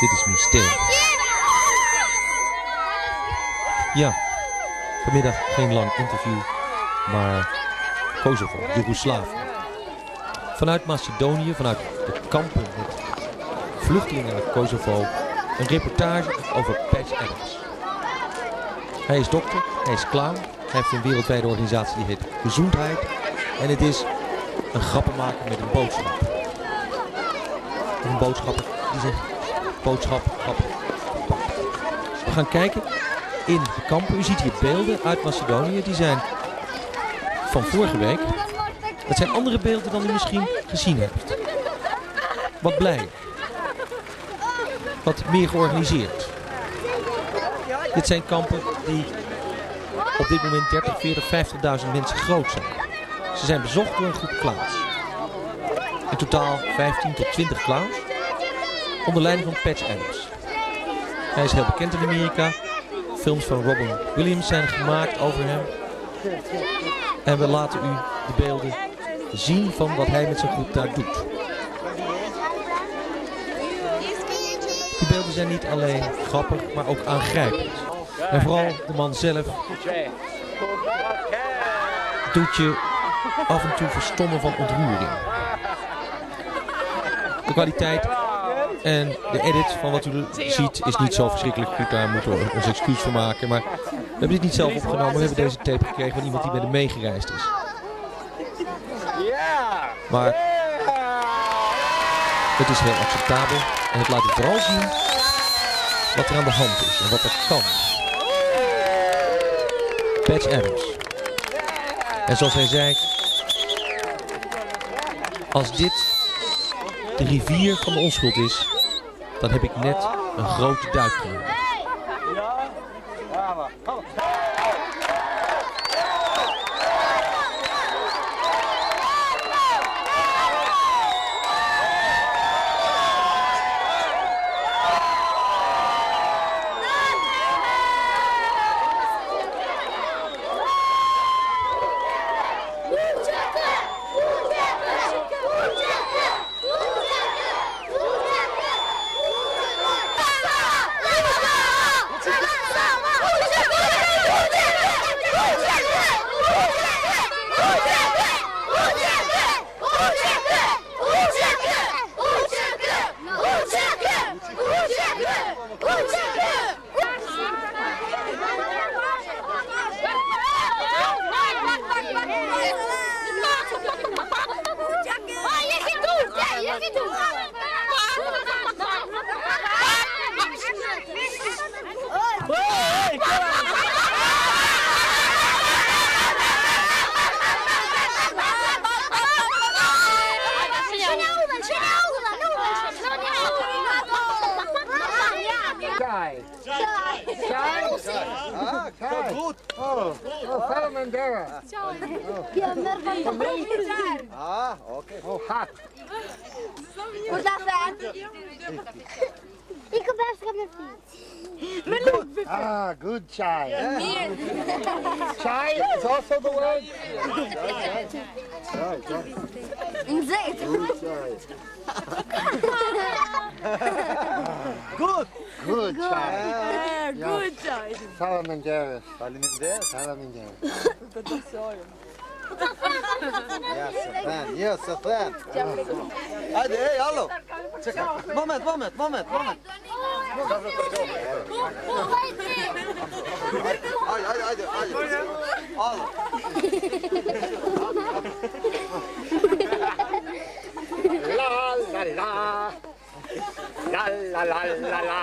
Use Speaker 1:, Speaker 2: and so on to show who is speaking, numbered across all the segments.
Speaker 1: Dit is mysterie. Ja, vanmiddag geen lang interview, maar Kosovo, Joegoslavië. Vanuit Macedonië, vanuit de kampen met vluchtelingen uit Kosovo, een reportage over Patch Adams. Hij is dokter, hij is clown, hij heeft een wereldwijde organisatie die heet Gezondheid. En het is een grappenmaker met een boodschap. Een boodschapper die zijn boodschap grappig pakt. We gaan kijken in de kampen. U ziet hier beelden uit Macedonië. Die zijn van vorige week. Dat zijn andere beelden dan u misschien gezien hebt. Wat blij. Wat meer georganiseerd. Dit zijn kampen die op dit moment 30, 40, 50.000 mensen groot zijn. Ze zijn bezocht door een groep clowns. In totaal 15 tot 20 clowns. Onder leiding van Patch Adams. Hij is heel bekend in Amerika. Films van Robin Williams zijn gemaakt over hem. En we laten u de beelden zien van wat hij met zijn groep daar doet. Die beelden zijn niet alleen grappig, maar ook aangrijpend. En vooral de man zelf doet je af en toe verstommen van ontroering. De kwaliteit en de edit van wat u ziet is niet zo verschrikkelijk goed. Daar moeten we ons excuus voor maken. Maar we hebben dit niet zelf opgenomen. We hebben deze tape gekregen van iemand die met hem meegereisd is. Maar het is heel acceptabel. En het laat u vooral zien wat er aan de hand is en wat er kan. Patch Adams. En zoals hij zei, als dit de rivier van de onschuld is, dan heb ik net een grote duik genomen.
Speaker 2: Ik heb best met fiets.
Speaker 3: Ah, good chai. Chai is also the word.
Speaker 2: Inzet.
Speaker 3: Good. Good chai.
Speaker 2: Good chai.
Speaker 3: Salamanderas.
Speaker 4: Salamanderas?
Speaker 3: Salamanderas.
Speaker 4: Yes, Safran. Hadi, hey, hallo. Moment. Hadi. Hallo.
Speaker 3: La la la. La la la la la.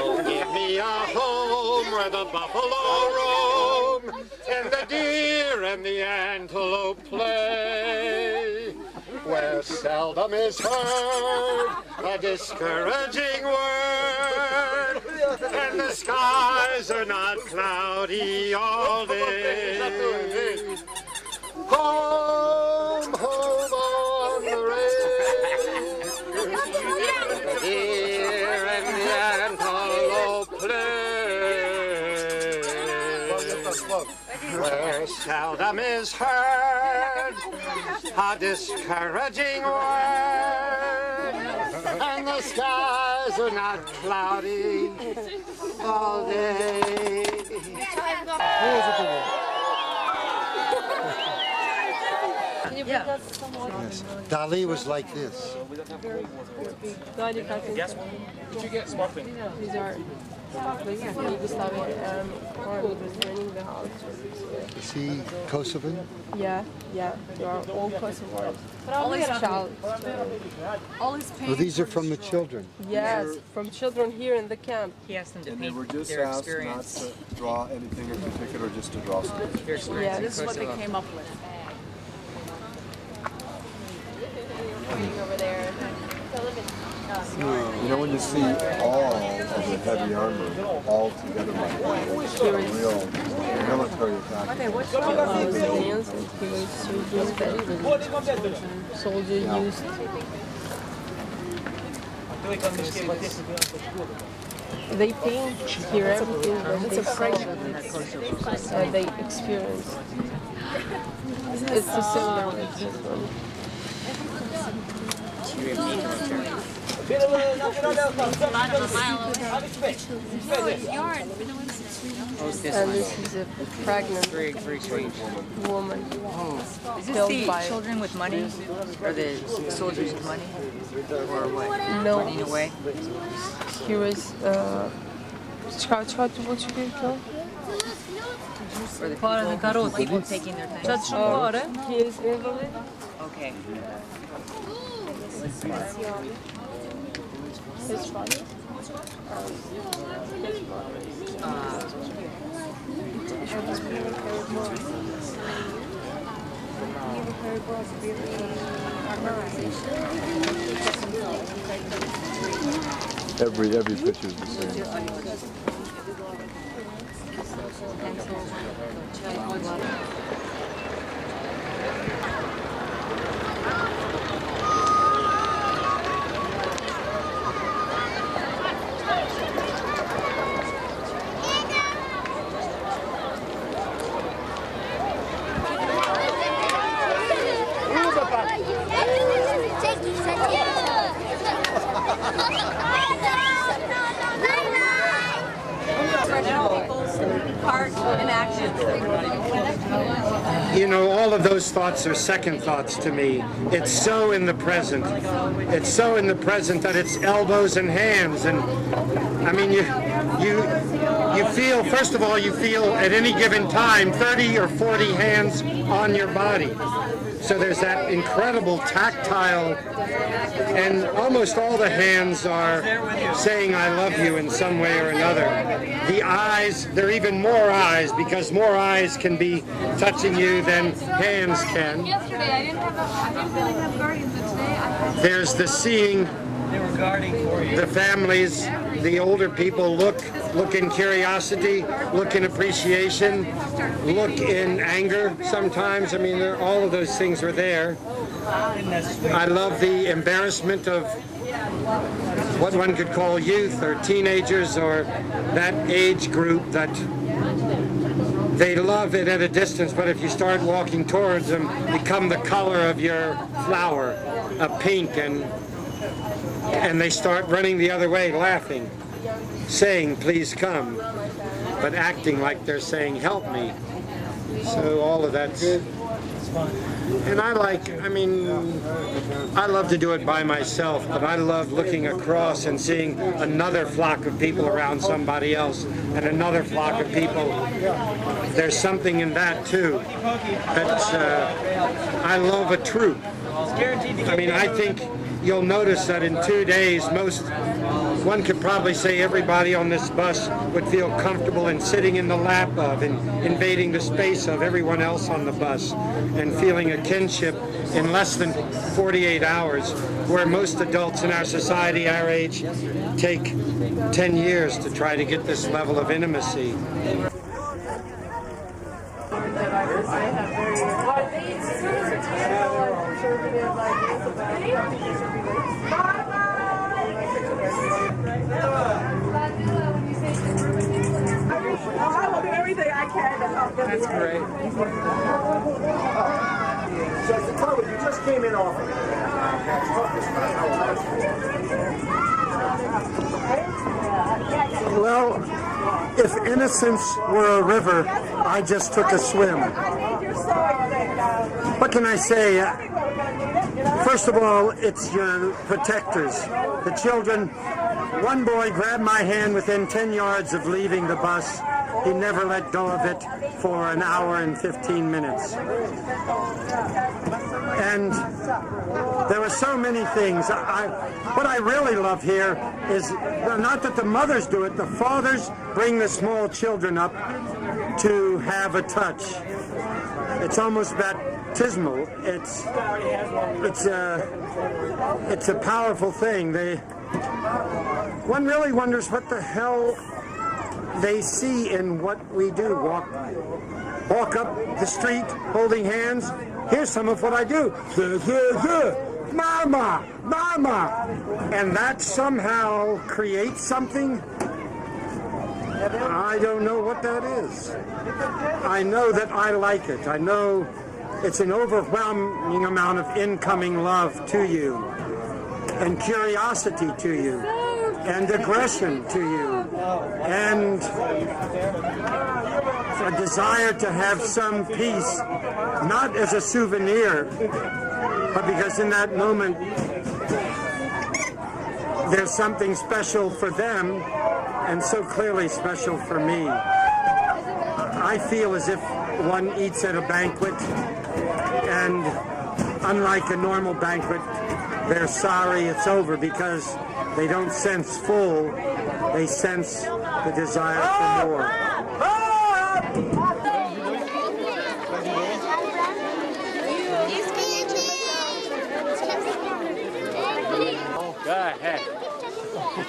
Speaker 3: Oh, give me a home where the buffalo roam and the deer and the antelope play, where seldom is heard a discouraging word, and the skies are not cloudy all day. Home, home on the range, the deer and the antelope play, where seldom is heard a discouraging word, And the skies are not cloudy all day. Yes. Dali was like this.
Speaker 5: Guess what? Did you get sparkling?
Speaker 6: These are sparkling from Yugoslavia and or he was learning the house.
Speaker 3: Is he Kosovan?
Speaker 6: Yeah, they are all Kosovars. All his child.
Speaker 7: All his paint.
Speaker 3: Well, these are from the children.
Speaker 6: Yes, from children here in the camp.
Speaker 7: He asked them to
Speaker 8: And they were
Speaker 7: paint
Speaker 8: just
Speaker 7: their
Speaker 8: asked not
Speaker 7: experience.
Speaker 8: to draw anything in particular, just to draw something.
Speaker 7: Their experience in
Speaker 6: Yeah,
Speaker 7: Kosovo.
Speaker 6: this is what they
Speaker 7: came up with.
Speaker 6: Over there.
Speaker 8: You know, when you see all of the heavy armor all together like that, it's a real military attack.
Speaker 6: Palestinians and soldiers used. They paint here everything that they saw and they experienced. It's the similar with this one. And this is a pregnant
Speaker 7: Very, very strange.
Speaker 6: woman.
Speaker 7: Is this
Speaker 6: Killed
Speaker 7: the
Speaker 6: by-
Speaker 7: children with money? Or the soldiers with money? Or what?
Speaker 6: No.
Speaker 7: Running away?
Speaker 6: He was çıkarttı bu çıkıyor.
Speaker 7: Or the people taking their time?
Speaker 6: He is invalid.
Speaker 7: Okay.
Speaker 6: His father.
Speaker 8: Every picture is the same.
Speaker 7: Art and action.
Speaker 3: You know, all of those thoughts are second thoughts to me. It's so in the present. It's so in the present that it's elbows and hands. And I mean, you feel, first of all, you feel at any given time 30 or 40 hands on your body. So there's that incredible tactile, and almost all the hands are saying I love you in some way or another. The eyes, there are even more eyes, because more eyes can be touching you than hands can.
Speaker 2: Yesterday I didn't really have guardians, but today I had.
Speaker 3: There's the seeing the families, the older people look in curiosity, look in appreciation, look in anger sometimes. I mean, all of those things are there. I love the embarrassment of what one could call youth or teenagers or that age group, that they love it at a distance, but if you start walking towards them, become the color of your flower, a pink, and they start running the other way, laughing, saying, please come, but acting like they're saying, help me. So all of that's, and I love to do it by myself, but I love looking across and seeing another flock of people around somebody else, and another flock of people. There's something in that too. That's, I love a troop. I mean, I think you'll notice that in 2 days, one could probably say everybody on this bus would feel comfortable in sitting in the lap of and invading the space of everyone else on the bus and feeling a kinship in less than 48 hours, where most adults in our society, our age, take 10 years to try to get this level of intimacy.
Speaker 9: I will do everything I can to help them.
Speaker 5: That's great.
Speaker 9: So, you just came in off of it.
Speaker 3: If innocence were a river, I just took a swim. What can I say? First of all, it's your protectors, the children. One boy grabbed my hand within 10 yards of leaving the bus. He never let go of it for an hour and 15 minutes. And there were so many things. What I really love here is not that the mothers do it, the fathers bring the small children up to have a touch. It's almost baptismal. It's a powerful thing. One really wonders what the hell they see in what we do. Walk up the street holding hands. Here's some of what I do. Mama, mama. And that somehow creates something. I don't know what that is. I know that I like it. I know it's an overwhelming amount of incoming love to you, and curiosity to you, and aggression to you, and a desire to have some peace, not as a souvenir, but because in that moment there's something special for them and so clearly special for me. I feel as if one eats at a banquet, and unlike a normal banquet, they're sorry it's over because they don't sense full, they sense the desire for more.
Speaker 5: Go ahead.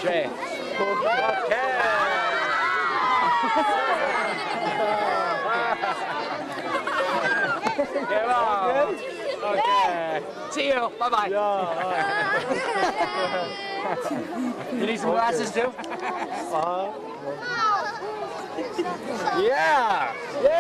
Speaker 5: Jay. Okay. Come on. Okay. See you. Bye-bye. You need some glasses too? Yeah. Yeah.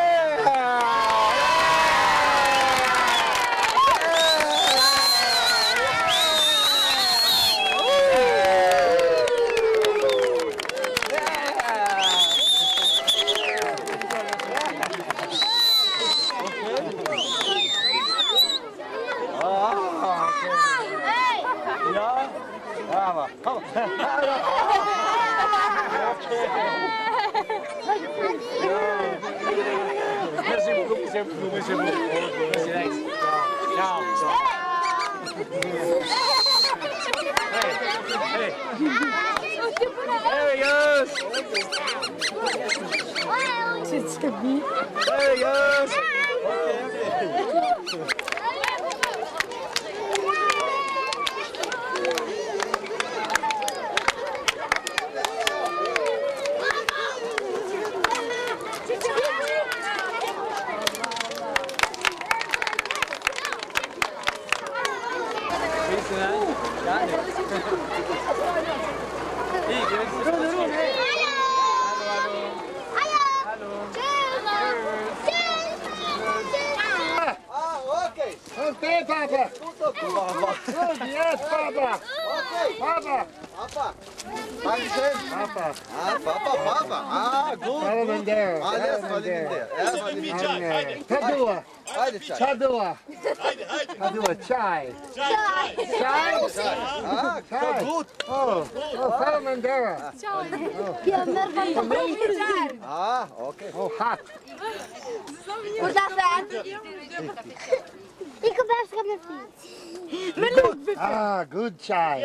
Speaker 5: There he goes. There he goes.
Speaker 3: Okay, Papa. Good, yes, Papa.
Speaker 4: Okay.
Speaker 3: Papa.
Speaker 4: Papa. Dankeschön.
Speaker 3: Papa.
Speaker 4: Papa. Gut.
Speaker 3: Salamander.
Speaker 4: Alles Salamander.
Speaker 3: Padua.
Speaker 4: Haydi çay.
Speaker 3: Padua. Padua, chai. Chai? Chai.
Speaker 4: Gut.
Speaker 3: Oh, Salamandera.
Speaker 4: Okay.
Speaker 3: Oh, hot.
Speaker 2: Hoe dat dan? Ik heb best op mijn fiets.
Speaker 3: Good chai.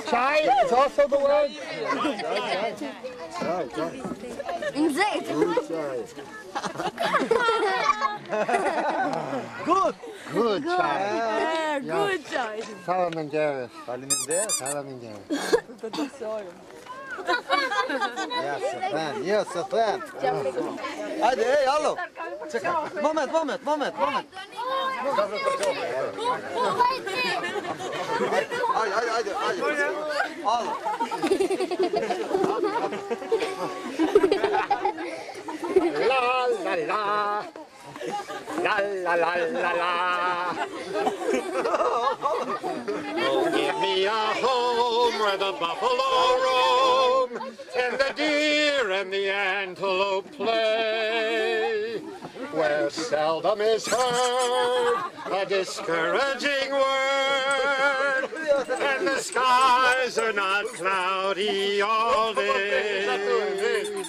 Speaker 3: Chai is also the word?
Speaker 2: In zee.
Speaker 3: Good chai. Good chai.
Speaker 2: Good chai.
Speaker 3: Salamandera.
Speaker 4: Salamander.
Speaker 3: Salamandera.
Speaker 4: Yes, a fan. Haydi, hey, hallo. Çekil. Moment. Haydi. Hallo.
Speaker 3: La. Oh, give me a home where the buffalo roam. And the deer and the antelope play, where seldom is heard a discouraging word, and the skies are not cloudy all day.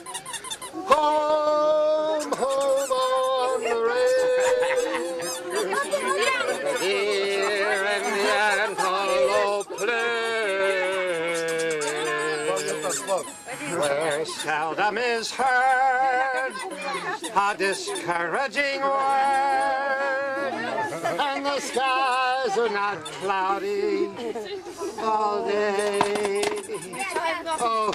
Speaker 3: Home, home on the range, the deer and the antelope play, where seldom is heard a discouraging word, and the skies are not cloudy all day. Oh.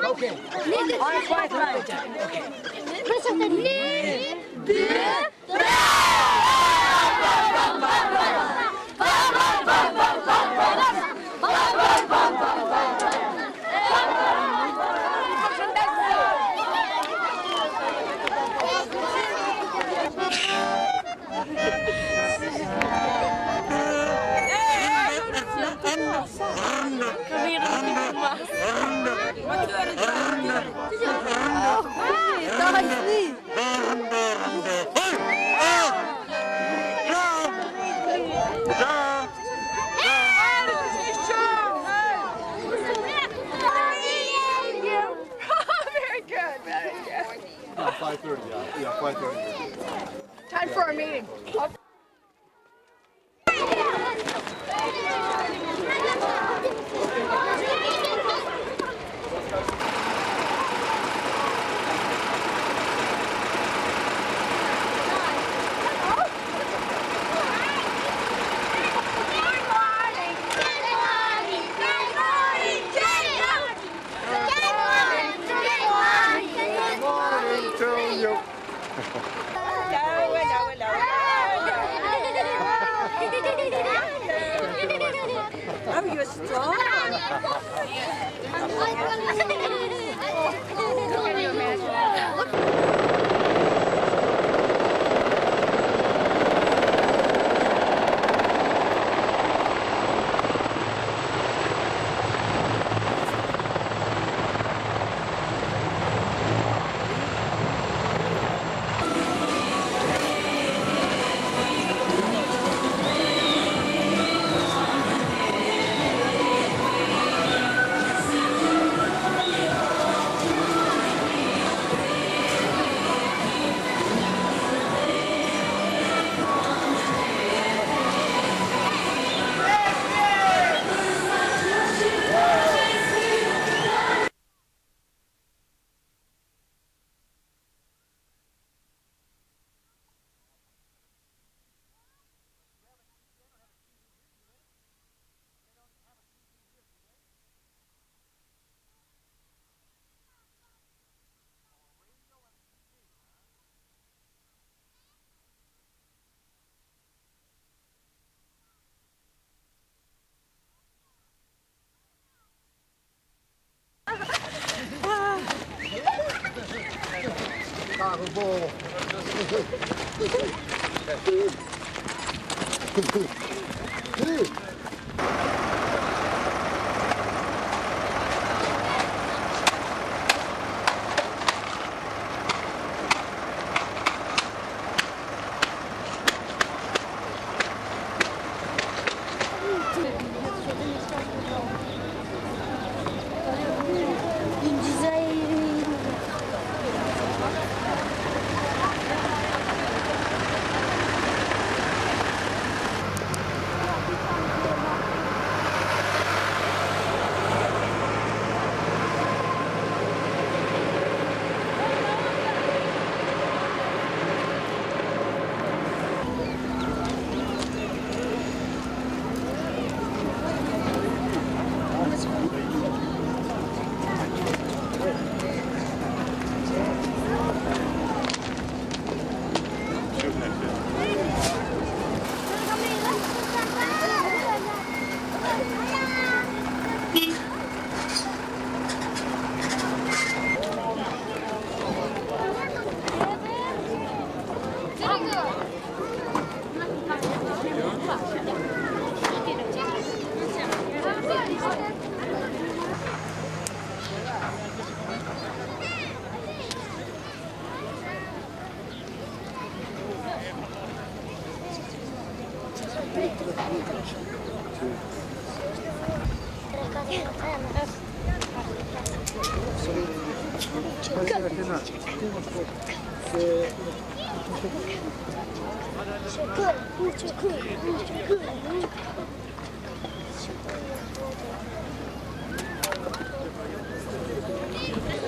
Speaker 2: Okay. All right, right. Okay.
Speaker 8: Yeah, 5:30. Yeah, 5:30.
Speaker 9: Time for our meeting.
Speaker 2: Oh, you're strong.
Speaker 9: Can you imagine?
Speaker 4: wagenbol.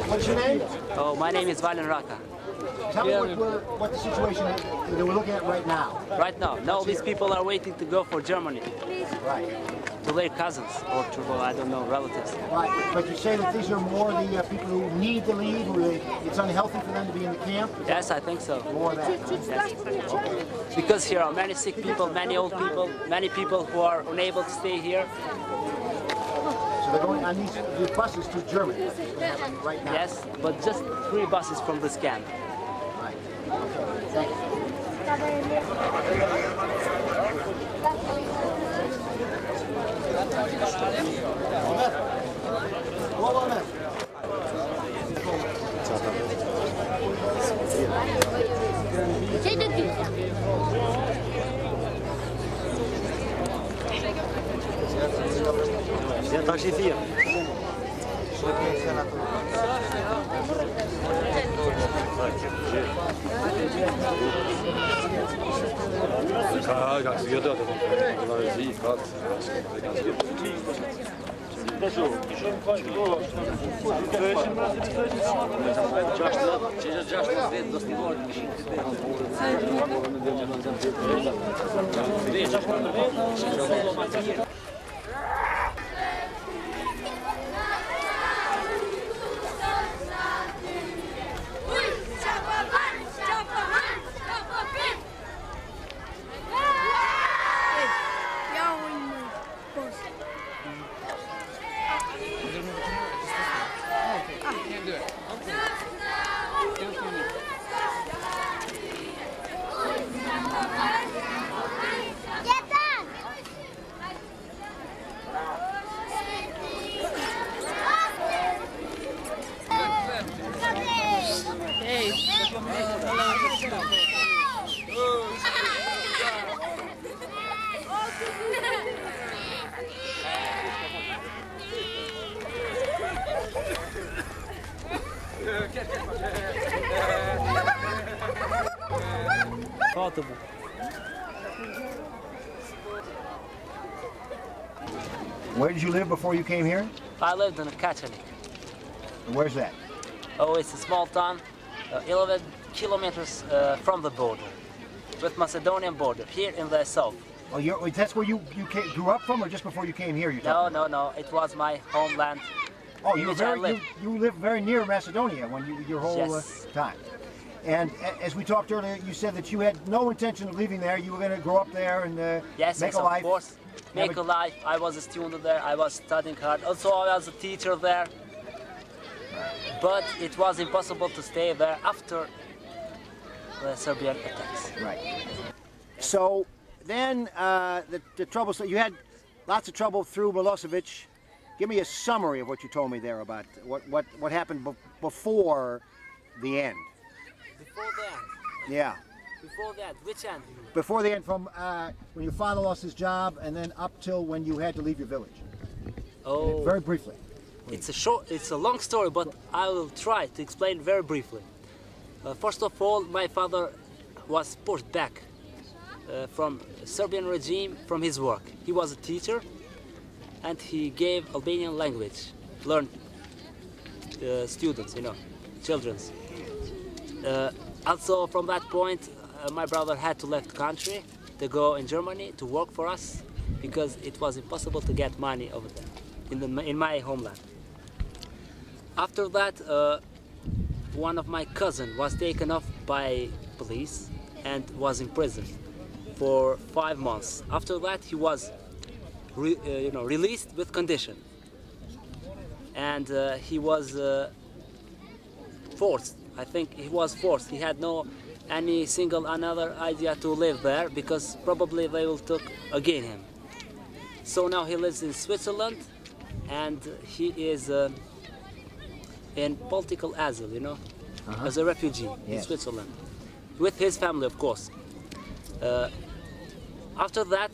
Speaker 10: What's your name?
Speaker 5: Oh, my name is Valen Raka.
Speaker 10: Tell me what the situation is that we're looking at right now.
Speaker 5: Right now, all these people are waiting to go for Germany.
Speaker 10: Right.
Speaker 5: To their cousins or to, I don't know, relatives.
Speaker 10: Right, but you say that these are more the people who need to leave, it's unhealthy for them to be in the camp?
Speaker 5: Yes, I think so.
Speaker 10: More of that.
Speaker 5: Yes. Because here are many sick people, many old people, many people who are unable to stay here.
Speaker 10: So they're going on these buses to Germany right now?
Speaker 5: Yes, but just 3 buses from this camp.
Speaker 10: Right. Thank you.
Speaker 4: Ja, taxi 4.
Speaker 10: Where did you live before you came here?
Speaker 5: I lived in a Catholic.
Speaker 10: And where's that?
Speaker 5: Oh, it's a small town, 11 kilometers from the border, with Macedonian border, here in the south.
Speaker 10: Oh, that's where you grew up from, or just before you came here?
Speaker 5: No, it was my homeland.
Speaker 10: Oh, you lived very near Macedonia when your whole time. And as we talked earlier, you said that you had no intention of leaving there. You were going to grow up there and make a life.
Speaker 5: Of course. Make a life. I was a student there. I was studying hard. Also, I was a teacher there. But it was impossible to stay there after the Serbian attacks.
Speaker 10: Right. So then the trouble, so you had lots of trouble through Milosevic. Give me a summary of what you told me there about what happened before the end.
Speaker 5: Before the end?
Speaker 10: Yeah.
Speaker 5: Before that, which end?
Speaker 10: Before the end, from when your father lost his job and then up till when you had to leave your village.
Speaker 5: Oh.
Speaker 10: Very briefly.
Speaker 5: It's a long story, but I will try to explain very briefly. First of all, my father was pushed back from Serbian regime from his work. He was a teacher and he gave Albanian language, learned students, children. Also from that point, my brother had to leave the country to go in Germany to work for us because it was impossible to get money over there in my homeland. After that, one of my cousins was taken off by police and was imprisoned for 5 months. After that, he was released with condition, and he was forced. I think he was forced. He had no any single another idea to live there because probably they will take again him. So now he lives in Switzerland, and he is in political asylum, as a refugee in Switzerland, with his family, of course. After that,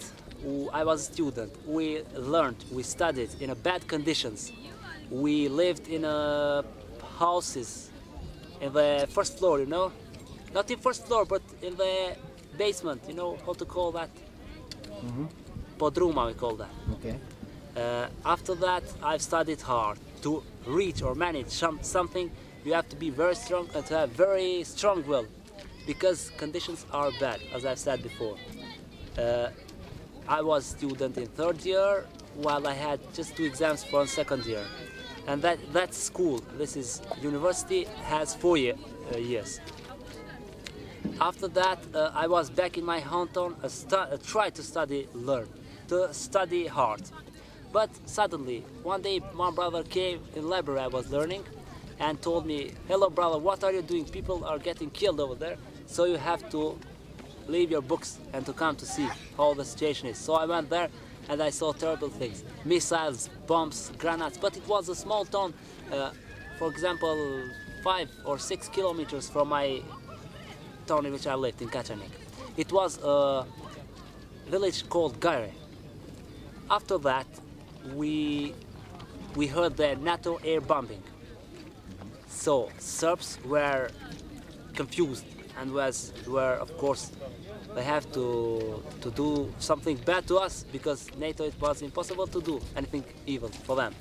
Speaker 5: I was a student. We learned, we studied in bad conditions. We lived in houses in the first floor, not in first floor, but in the basement. How to call that? Podruma, we call that.
Speaker 10: Okay.
Speaker 5: After that, I've studied hard. To reach or manage something, you have to be very strong and to have very strong will, because conditions are bad, as I've said before. I was a student in 3rd year, while I had just 2 exams for 2nd year. And that school, this is university, has 4 years. After that, I was back in my hometown, tried to study hard. But suddenly, one day my brother came in the library I was learning and told me, "Hello brother, what are you doing? People are getting killed over there, so you have to leave your books and to come to see how the situation is." So I went there and I saw terrible things. Missiles, bombs, grenades, but it was a small town, for example, 5 or 6 kilometers from my town in which I lived, in Kačanik. It was a village called Gajre. After that, we heard the NATO air bombing. So Serbs were confused and were of course they have to do something bad to us, because NATO, it was impossible to do anything evil for them.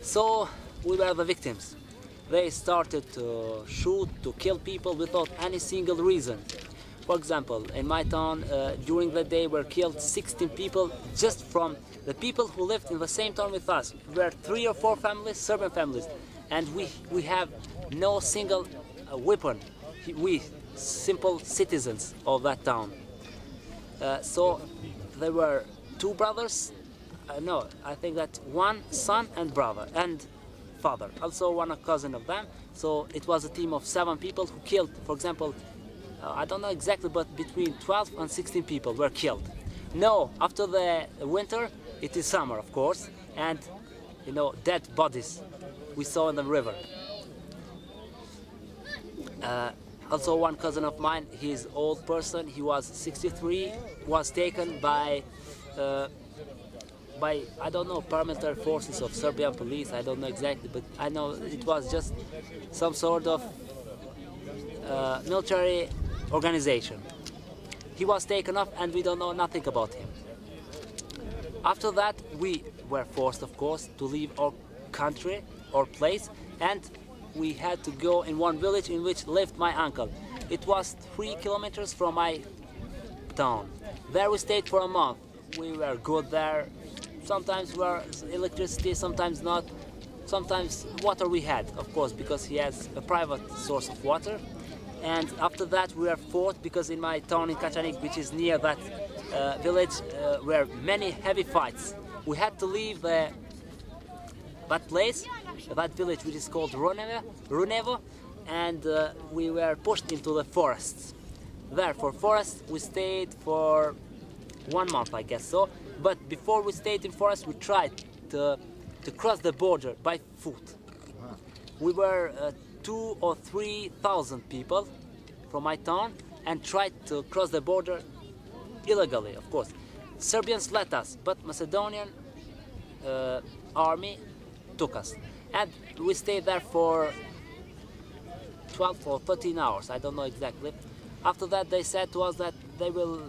Speaker 5: So we were the victims. They started to shoot, to kill people without any single reason. For example, in my town, during the day were killed 16 people just from the people who lived in the same town with us. We were 3 or 4 families, Serbian families, and we have no single weapon. We simple citizens of that town. So there were 2 brothers. No, I think that 1 son and brother and father, also 1 cousin of them. So it was a team of 7 people who killed, for example, I don't know exactly, but between 12 and 16 people were killed. No, after the winter, it is summer, of course, and dead bodies we saw in the river. Also, 1 cousin of mine, he's old person, he was 63, was taken by I don't know, paramilitary forces of Serbian police, I don't know exactly, but I know it was just some sort of military organization. He was taken off and we don't know nothing about him. After that, we were forced, of course, to leave our country, our place, and we had to go in 1 village in which lived my uncle. It was 3 kilometers from my town. There we stayed for a month. We were good there. Sometimes we were electricity, sometimes not. Sometimes water we had, of course, because he has a private source of water. And after that we were forced, because in my town in Kačanik, which is near that village, were many heavy fights. We had to leave that place, that village which is called Runevo, and we were pushed into the forests. There, for forest, we stayed for 1 month, I guess so. But before we stayed in forest, we tried to cross the border by foot. We were 2,000 or 3,000 people from my town and tried to cross the border illegally, of course. Serbians let us, but Macedonian army took us. And we stayed there for 12 or 13 hours, I don't know exactly. After that, they said to us that they will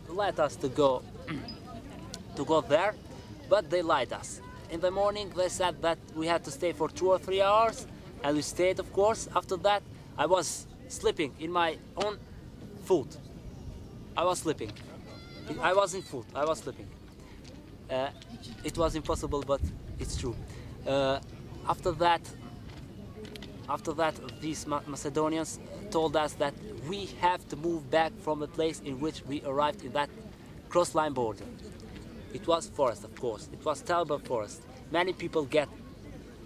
Speaker 5: let us to go there, but they lied us. In the morning, they said that we had to stay for 2 or 3 hours, and we stayed, of course. After that, I was sleeping in my own food. I was sleeping. I wasn't food, I was sleeping. It was impossible, but it's true. After that, these Macedonians told us that we have to move back from the place in which we arrived in that cross-line border. It was forest, of course. It was terrible forest. Many people get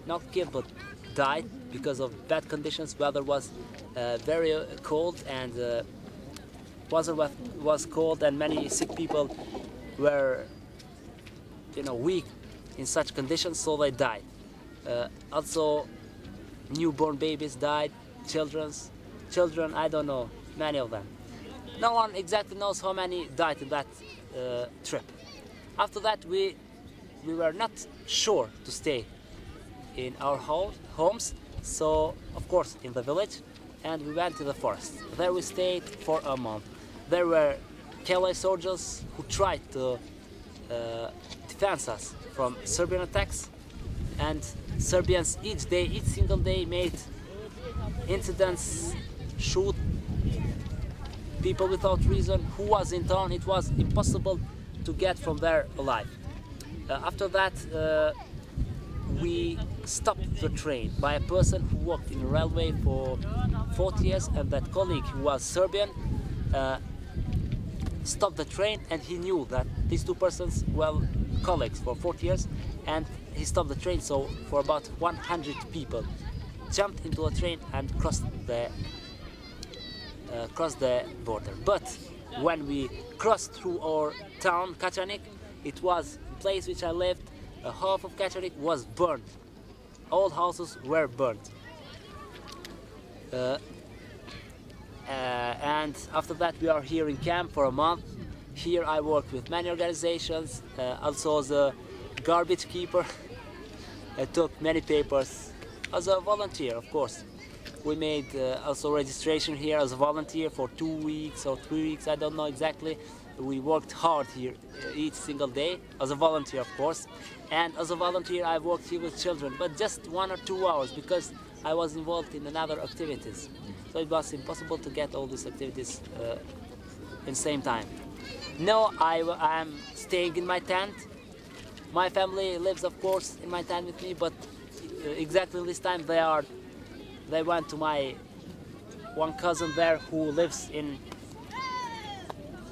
Speaker 5: not killed but died because of bad conditions. Weather was very cold, and weather was cold, and many sick people were, weak in such conditions, so they died. Also, newborn babies died, children, I don't know, many of them. No one exactly knows how many died in that trip. After that, we were not sure to stay in our homes, so of course in the village, and we went to the forest. There we stayed for a month. There were KLA soldiers who tried to defend us from Serbian attacks, and Serbians each single day made incidents, shoot people without reason. Who was in town? It was impossible to get from there alive. After that, we stopped the train by a person who worked in the railway for 40 years, and that colleague who was Serbian stopped the train, and he knew that these two persons were colleagues for 40 years, and he stopped the train. So for about 100 people jumped into a train and crossed the border. But when we crossed through our town, Kačanik, it was a place which I lived. Half of Kačanik was burned. All houses were burned. And after that, we are here in camp for a month. Here I worked with many organizations, also as a garbage keeper. I took many papers as a volunteer, of course. We made also registration here as a volunteer for 2 weeks or 3 weeks, I don't know exactly. We worked hard here each single day, as a volunteer, of course. And as a volunteer, I worked here with children, but just 1 or 2 hours, because I was involved in another activities. So it was impossible to get all these activities in the same time. Now I'm staying in my tent. My family lives, of course, in my tent with me, but exactly this time they went to my one cousin there who lives in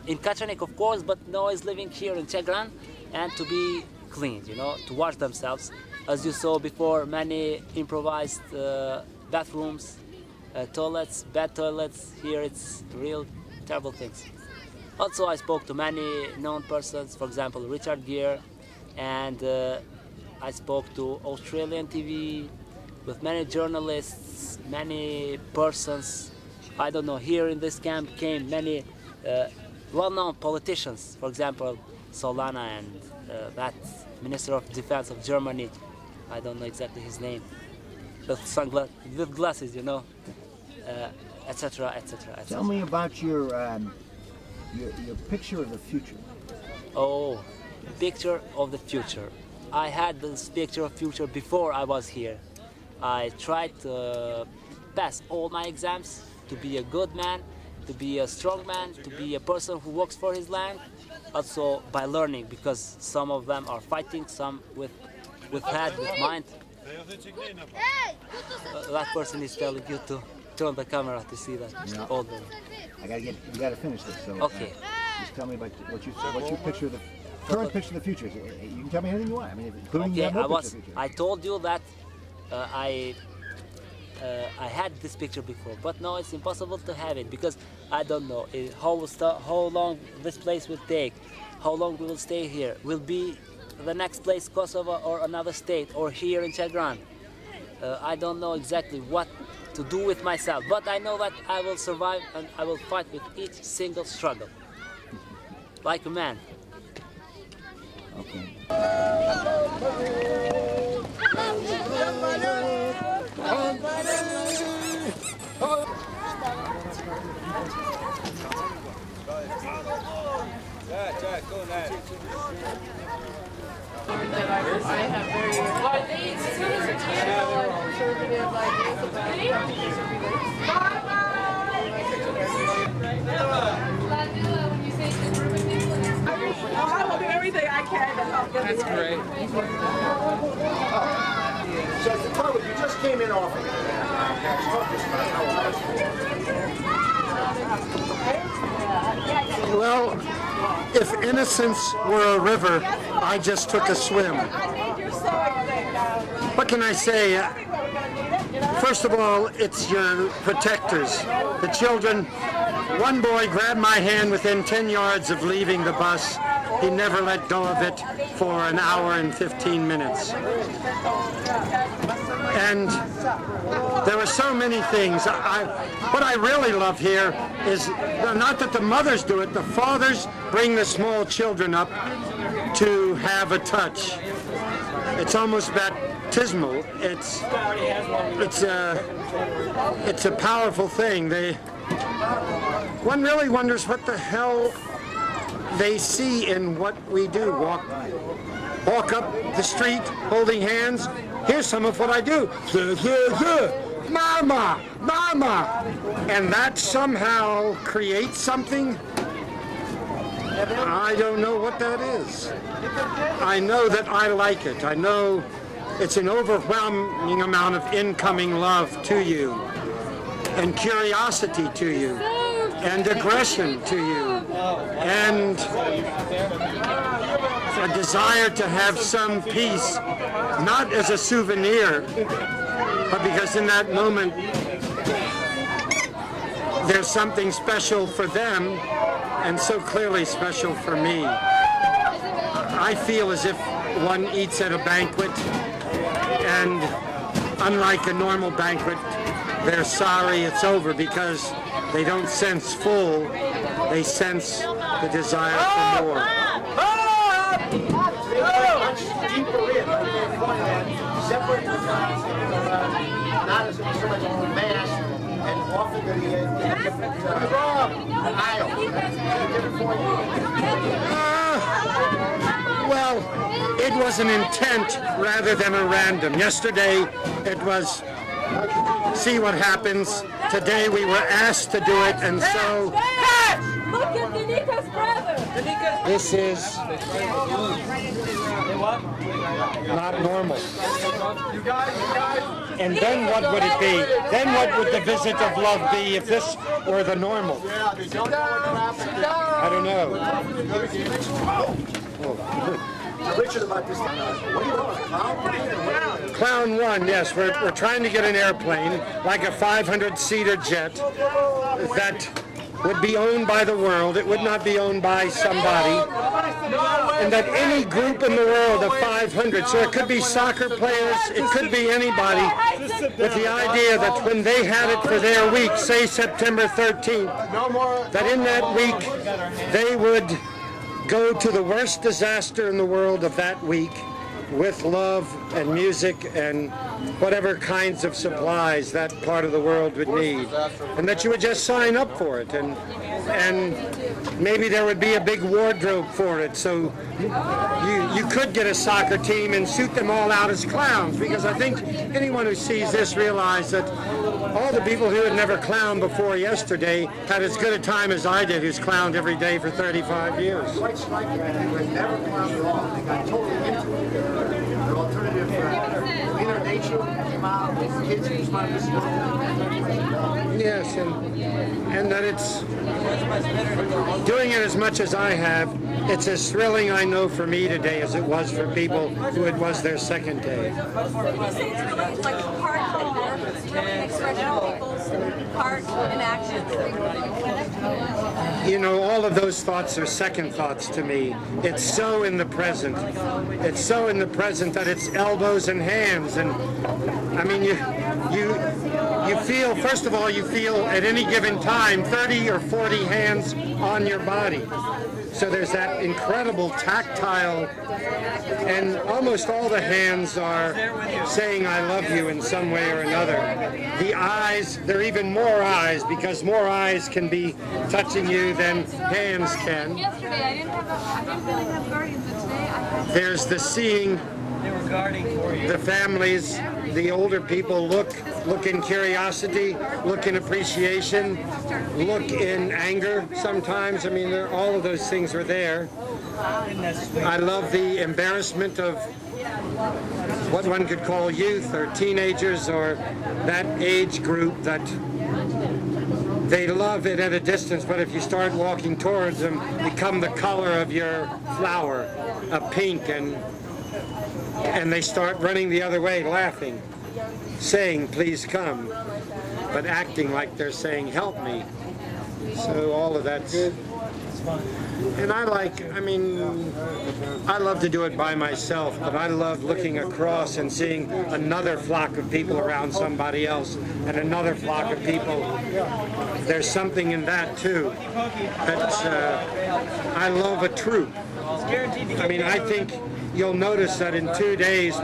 Speaker 5: Kačanik, of course, but now is living here in Chegran, and to be cleaned, to wash themselves. As you saw before, many improvised bathrooms, toilets, bad toilets. Here it's real terrible things. Also, I spoke to many known persons, for example, Richard Gere, and I spoke to Australian TV, with many journalists, many persons. I don't know, here in this camp came many well-known politicians, for example, Solana and that Minister of Defense of Germany, I don't know exactly his name, with glasses, etc., etc.
Speaker 10: Tell me about your picture of the future.
Speaker 5: Oh, picture of the future. I had this picture of future before I was here. I tried to pass all my exams, to be a good man, to be a strong man, to be a person who works for his land. Also by learning, because some of them are fighting, some with head, with mind. That person is telling you to turn the camera to see that.
Speaker 10: Yeah.
Speaker 5: Old man.
Speaker 10: You gotta finish this. So,
Speaker 5: okay.
Speaker 10: Just tell me about what you picture the current picture of the future. You can tell me anything you want. I mean, including
Speaker 5: okay,
Speaker 10: the future.
Speaker 5: I told you that I I had this picture before, but now it's impossible to have it because I don't know how long this place will take, how long we will stay here. Will be the next place Kosovo or another state or here in Chagran. I don't know exactly what to do with myself, but I know that I will survive and I will fight with each single struggle, like a man.
Speaker 1: Okay.
Speaker 6: That I have very conservative
Speaker 9: I will do everything I can to help them.
Speaker 11: That's great.
Speaker 10: So to tell you just came in off of it.
Speaker 3: Well, if innocence were a river, I just took a swim. What can I say? First of all, it's your protectors, the children. One boy grabbed my hand within 10 yards of leaving the bus. He never let go of it for an hour and 15 minutes. And there were so many things. What I really love here is not that the mothers do it, the fathers bring the small children up to have a touch. It's almost baptismal. It's a powerful thing. One really wonders what the hell they see in what we do. Walk up the street holding hands. Here's some of what I do. Mama, mama. And that somehow creates something. I don't know what that is. I know that I like it. I know it's an overwhelming amount of incoming love to you, and curiosity to you, and aggression to you, and a desire to have some peace, not as a souvenir, but because in that moment there's something special for them and so clearly special for me. I feel as if one eats at a banquet, and unlike a normal banquet, they're sorry it's over because they don't sense full, they sense the desire for more.
Speaker 10: Separate the not as much mass and often the different aisle.
Speaker 3: Well, it was an intent rather than a random. Yesterday it was see what happens. Today we were asked to do it, and so
Speaker 9: Look at Danika's brother.
Speaker 3: this is not normal. And then what would it be? Then what would the visit of love be if this were the normal? I don't know.
Speaker 10: Richard, about this. What do you call it?
Speaker 3: Clown 1, yes. We're trying to get an airplane, like a 500-seater jet, that would be owned by the world. It would not be owned by somebody. And that any group in the world of 500, so it could be soccer players, it could be anybody, with the idea that when they had it for their week, say September 13th, that in that week they would go to the worst disaster in the world of that week with love and music and whatever kinds of supplies that part of the world would need, and that you would just sign up for it, and maybe there would be a big wardrobe for it, so you could get a soccer team and suit them all out as clowns, because I think anyone who sees this realizes that all the people who had never clowned before yesterday had as good a time as I did, who's clowned every day for 35 years.
Speaker 10: Quite striking that they were never clowned at all. They got totally into it. The alternative inner nature came out. The kids who responded to school.
Speaker 3: Yes, and that it's doing it as much as I have. It's as thrilling, I know, for me today as it was for people who it was their second day.
Speaker 9: Like a part of expression of people's heart and action.
Speaker 3: You know, all of those thoughts are second thoughts to me. It's so in the present. It's so in the present that it's elbows and hands. And I mean, you feel, first of all, you feel at any given time 30 or 40 hands on your body. So there's that incredible tactile, and almost all the hands are saying I love you in some way or another. The eyes, there are even more eyes, because more eyes can be touching you than hands can.
Speaker 9: Yesterday I didn't really have guardians, but today I had.
Speaker 3: There's the seeing the families, the older people look in curiosity, look in appreciation, look in anger sometimes. I mean, all of those things are there. I love the embarrassment of what one could call youth or teenagers or that age group that they love it at a distance, but if you start walking towards them, become the color of your flower, a pink, and they start running the other way, laughing, saying, please come, but acting like they're saying, help me. So all of that's... And I love to do it by myself, but I love looking across and seeing another flock of people around somebody else, and another flock of people. There's something in that too. That's, I love a troop. I mean, I think you'll notice that in 2 days,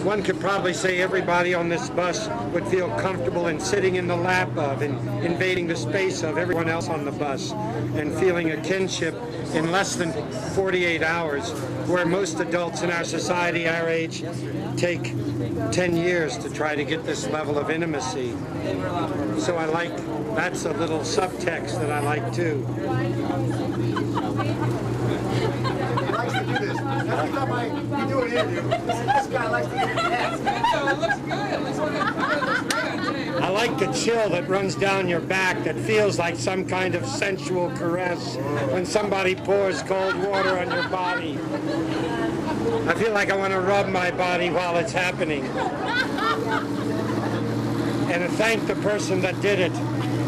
Speaker 3: one could probably say everybody on this bus would feel comfortable in sitting in the lap of and invading the space of everyone else on the bus and feeling a kinship in less than 48 hours, where most adults in our society, our age, take 10 years to try to get this level of intimacy. So that's a little subtext that I like too.
Speaker 10: Likes to do this. Every time I do an interview, this guy likes to get his hands.
Speaker 9: So it looks good. It looks great.
Speaker 3: I like the chill that runs down your back that feels like some kind of sensual caress when somebody pours cold water on your body. I feel like I want to rub my body while it's happening. And to thank the person that did it,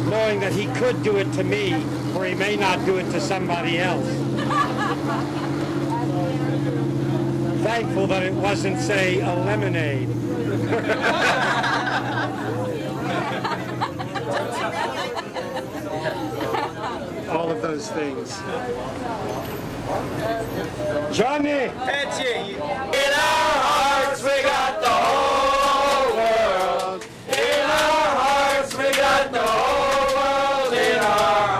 Speaker 3: knowing that he could do it to me, or he may not do it to somebody else. Thankful that it wasn't, say, a lemonade. All of those things. Johnny! In our hearts we got the whole world. In our hearts we got the whole world. In our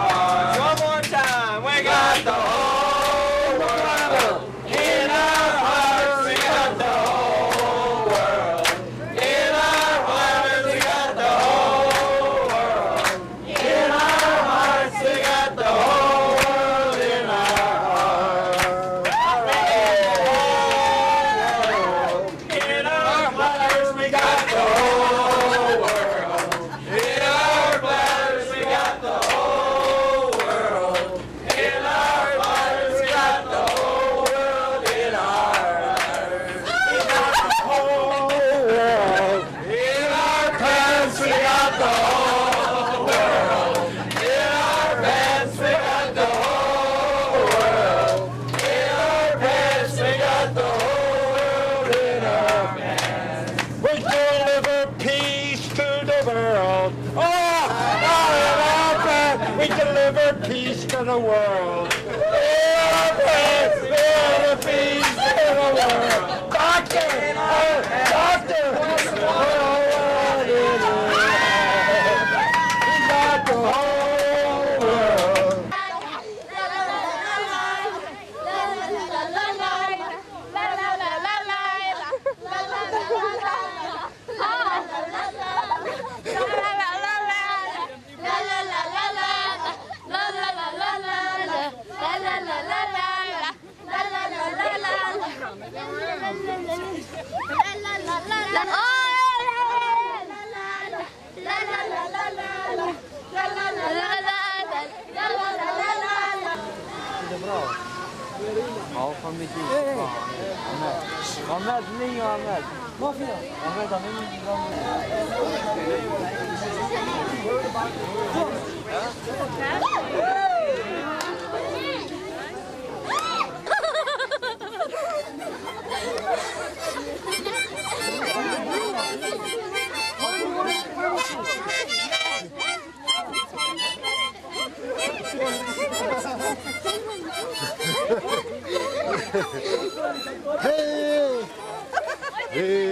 Speaker 3: hearts. One more time. We got the whole world. In our hearts we got the whole world. In our hearts we got the whole world. In our hearts we got the whole world. In our hearts. In our bladders we got the whole world. In our bladders we got the whole world. In our bladders we got the whole world. In our bladders we got the whole world. In our pants we got the whole world. In our pants we got the whole world. In our pants we got the whole world. In our pants. We deliver peace to the world. Oh, in our pants we deliver peace to the world. In our pants we deliver peace to the world. Doctor! Doctor! We got the whole world.
Speaker 4: Ahmet, liggen Ahmet.
Speaker 8: Hey! Hey!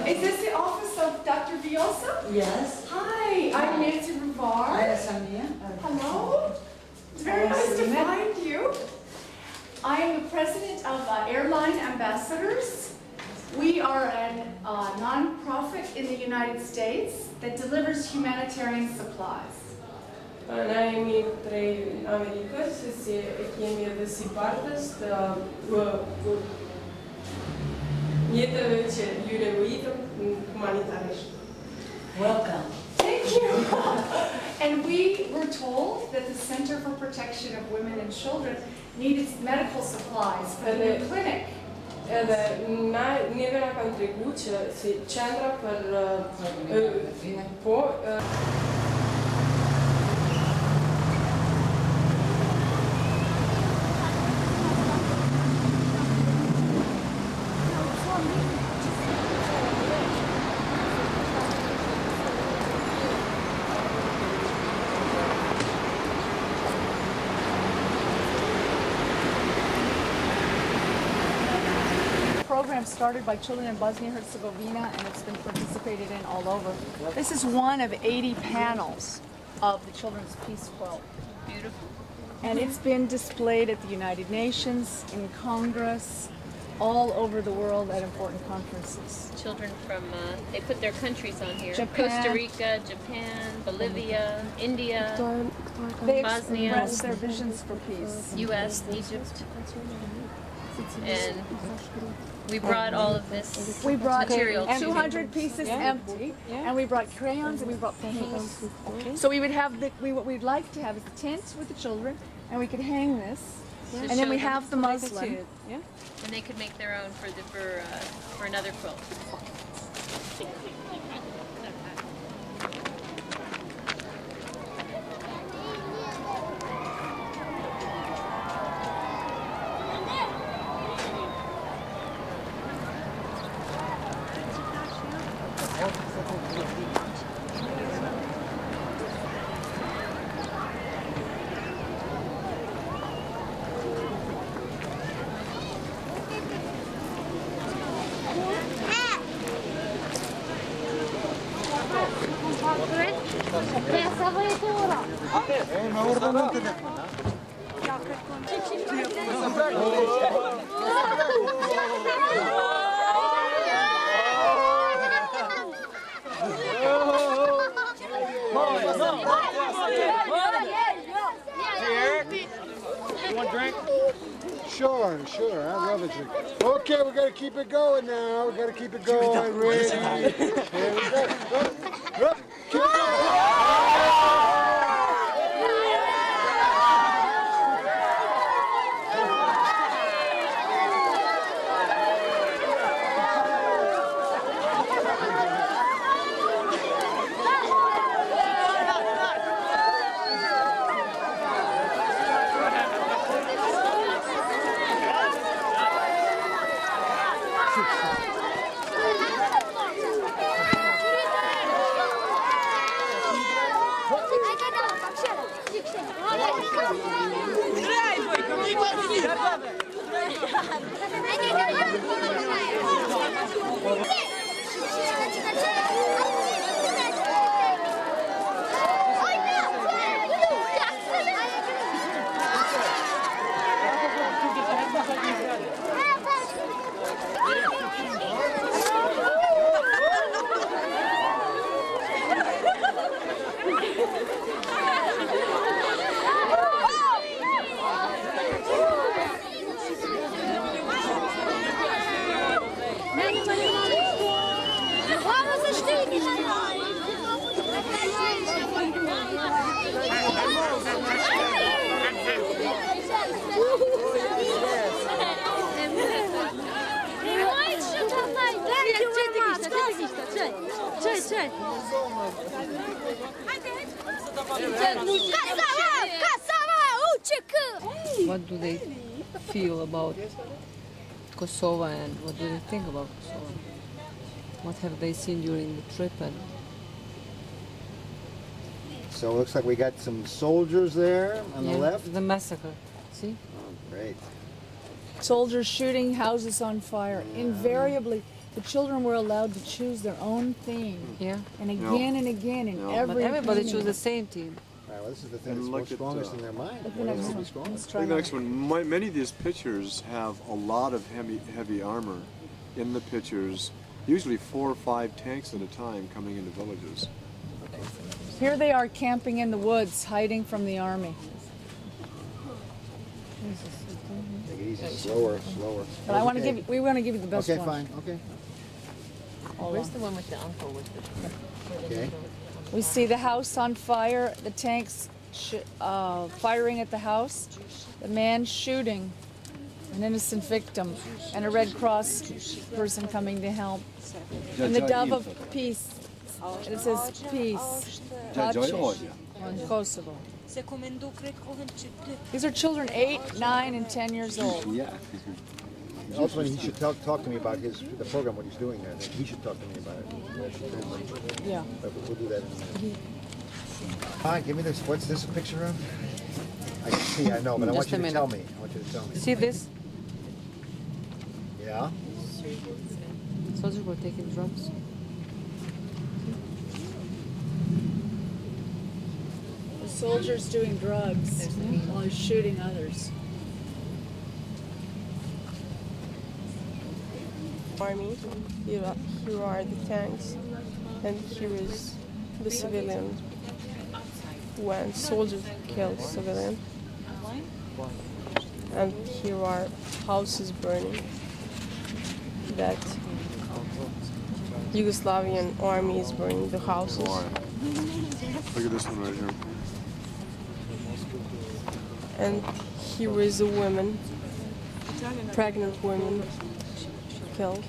Speaker 9: Is this the office of Dr. Viosa?
Speaker 11: Yes.
Speaker 9: Hi, I'm Nancy Ruvar. Hello. It's very nice to find you. I am the president of Airline Ambassadors. We are a non-profit in the United States that delivers humanitarian supplies.
Speaker 6: Naimi trei America se chemie de si partes da
Speaker 11: Welcome.
Speaker 9: Thank you. And we were told that the Center for Protection of Women and Children needed medical supplies for the new clinic.
Speaker 6: Nevena contribuție se centra per
Speaker 12: Program started by children in Bosnia-Herzegovina, and it's been participated in all over. This is one of 80 panels of the Children's Peace Quilt.
Speaker 13: Beautiful.
Speaker 12: And it's been displayed at the United Nations, in Congress, all over the world at important conferences.
Speaker 13: Children from, they put their countries on here.
Speaker 12: Japan.
Speaker 13: Costa Rica, Japan, Bolivia, India,
Speaker 12: They
Speaker 13: Bosnia,
Speaker 12: express their visions for peace.
Speaker 13: U.S., Egypt. And we brought all of this
Speaker 12: We brought
Speaker 13: material.
Speaker 12: 200 pieces empty, and we brought crayons and we brought paints. So we would have what we'd like to have is a tent with the children, and we could hang this, and then we have the muslin.
Speaker 13: And they could make their own for another quilt.
Speaker 8: Sure, I love a drink. Okay, we gotta keep it going now. We gotta keep it going. Ready? Here we go. Up. Keep it going.
Speaker 2: gel.
Speaker 7: What do they feel about Kosovo and what do they think about Kosovo? What have they seen during the trip? And
Speaker 10: So it looks like we got some soldiers there on the left.
Speaker 7: The massacre. See?
Speaker 10: Oh, great.
Speaker 12: Soldiers shooting houses on fire. Invariably, the children were allowed to choose their own theme.
Speaker 7: Yeah.
Speaker 12: And again and again in every
Speaker 7: But everybody
Speaker 12: painting.
Speaker 7: chose the same team.
Speaker 10: All right, well, this is the thing that's most strongest in their mind.
Speaker 12: Look at the next one. Let's try
Speaker 11: The next one. Many of these pictures have a lot of heavy armor in the pictures. Usually 4 or 5 tanks at a time coming into villages.
Speaker 12: Here they are camping in the woods, hiding from the army.
Speaker 10: Take it easy, slower, slower.
Speaker 12: But I want to give we want to give you the best one.
Speaker 10: Okay, fine, okay.
Speaker 7: Where's the one with the uncle with the...
Speaker 10: Okay.
Speaker 12: We see the house on fire, the tanks firing at the house, the man shooting an innocent victim, and a Red Cross person coming to help. And the dove of peace. It says peace. Kosovo. These are children 8, 9, and 10 years old.
Speaker 10: Yeah. Ultimately, he should talk to me about the program, what he's doing there. He should talk to me about it.
Speaker 12: Yeah.
Speaker 10: But we'll do that in a minute. Hi, give me this. What's this a picture of? I see, I know, but I want you to tell me. I want you to tell me.
Speaker 7: See this?
Speaker 10: Yeah?
Speaker 7: Soldiers were taking drugs.
Speaker 12: The soldier's doing drugs while he's shooting others.
Speaker 6: Army, here are the tanks, and here is the civilian. When soldiers kill civilian, and here are houses burning that Yugoslavian army is burning the houses.
Speaker 11: Look at this one right here.
Speaker 6: And here is a woman, pregnant woman, killed.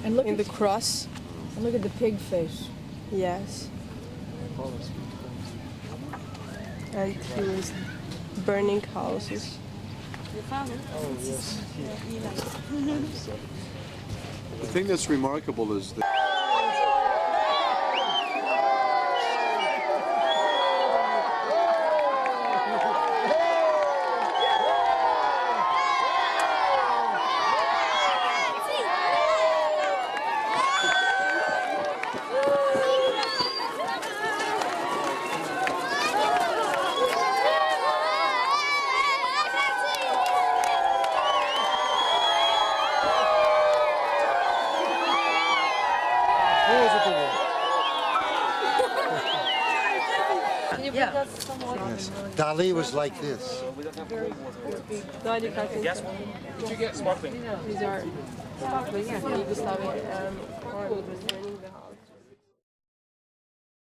Speaker 12: And look
Speaker 6: in
Speaker 12: at
Speaker 6: the cross.
Speaker 12: And look at the pig face.
Speaker 6: Yes. And he was burning houses.
Speaker 11: Oh, yes. The thing that's remarkable is that
Speaker 3: Dali was like this.
Speaker 6: Did you get sparkling? These are sparkling, Yugoslavian army was burning the house.